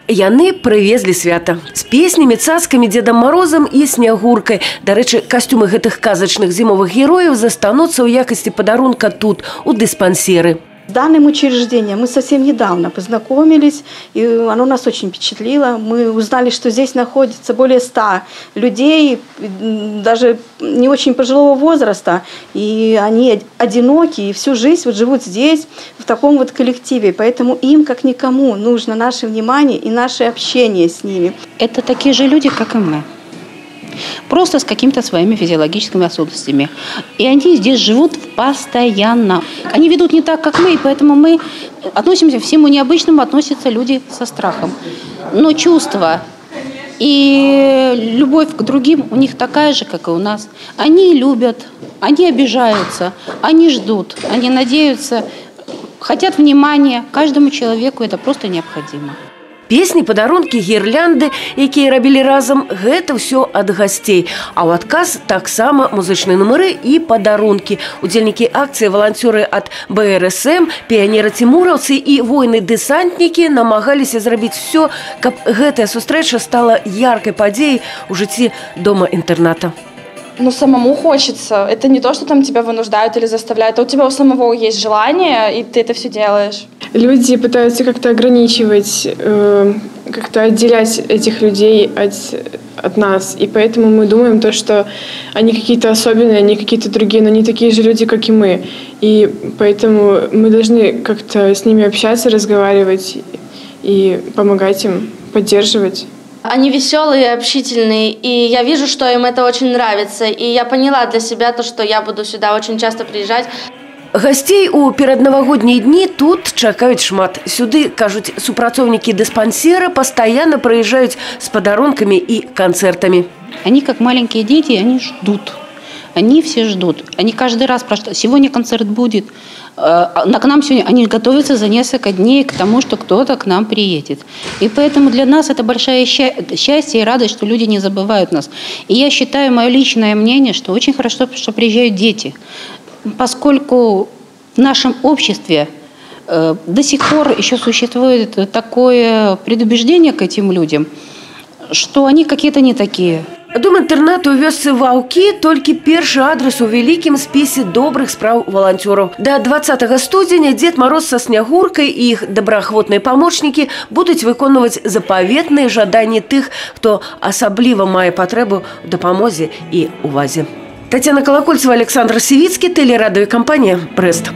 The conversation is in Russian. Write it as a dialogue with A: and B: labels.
A: Яны прывезлі свята з песнямі, цацкамі, Дедом Морозом і Снягуркай. Дарэчы, костюмы гэтых казачных зимовых героев застанутся ў якасці падарунка тут, у диспансеры.
B: С данным учреждением мы совсем недавно познакомились, и оно нас очень впечатлило. Мы узнали, что здесь находится более 100 людей, даже не очень пожилого возраста, и они одиноки, и всю жизнь вот живут здесь, в таком вот коллективе. Поэтому им, как никому, нужно наше внимание и наше общение с ними.
C: Это такие же люди, как и мы. Просто с какими-то своими физиологическими особенностями. И они здесь живут постоянно. Они ведут не так, как мы, и поэтому мы относимся к всему необычному, относятся люди со страхом. Но чувства и любовь к другим у них такая же, как и у нас. Они любят, они обижаются, они ждут, они надеются, хотят внимания. Каждому человеку это просто необходимо.
A: Песні, падарункі, гірлянды, якія рабілі разам, гэта ўсё ад гасцей. А ў адказ таксама музычныя нумары і падарункі. Удзельнікі акцыі, валанцёры ад БРСМ, піянеры-цімураўцы і войны-дэсантнікі намагаліся зрабіць усё, каб гэтая сустрэча стала яркай падзеяй у жыцці дома-інтэрната.
D: Ну, самому хочется. Это не то, что там тебя вынуждают или заставляют, а у тебя у самого есть желание, и ты это все делаешь.
E: Люди пытаются как-то ограничивать, как-то отделять этих людей от нас. И поэтому мы думаем, что они какие-то особенные, они какие-то другие, но не такие же люди, как и мы. И поэтому мы должны как-то с ними общаться, разговаривать и помогать им, поддерживать.
F: Они веселые, общительные, и я вижу, что им это очень нравится. И я поняла для себя то, что я буду сюда очень часто приезжать.
A: Гостей у пераднавагоднія дні тут чакаюць шмат. Сюды, кажуць супрацоўнікі диспансера, постоянно приезжают с подарунками и концертами.
C: Они как маленькие дети, они ждут. Они все ждут. Они каждый раз спрашивают: сегодня концерт будет. К нам сегодня, они готовятся за несколько дней к тому, что кто-то к нам приедет. И поэтому для нас это большое счастье и радость, что люди не забывают нас. И я считаю, мое личное мнение, что очень хорошо, что приезжают дети. Поскольку в нашем обществе до сих пор еще существует такое предубеждение к этим людям, что они какие-то не такие.
A: Дом-інтэрнат у вёсцы Ваўкі толькі першы адрес у вялікім спісе добрых спраў валанцёраў. До 20 студзеня Дед Мороз со Снягуркай і іх добраахвотныя памочнікі будуць выконваць запаветныя жаданні тых, хто асабліва мае патрэбу ў дапамозе і ўвазе. Татьяна Колокольцева, Александр Сивицкий, телерадиокомпания «Брест».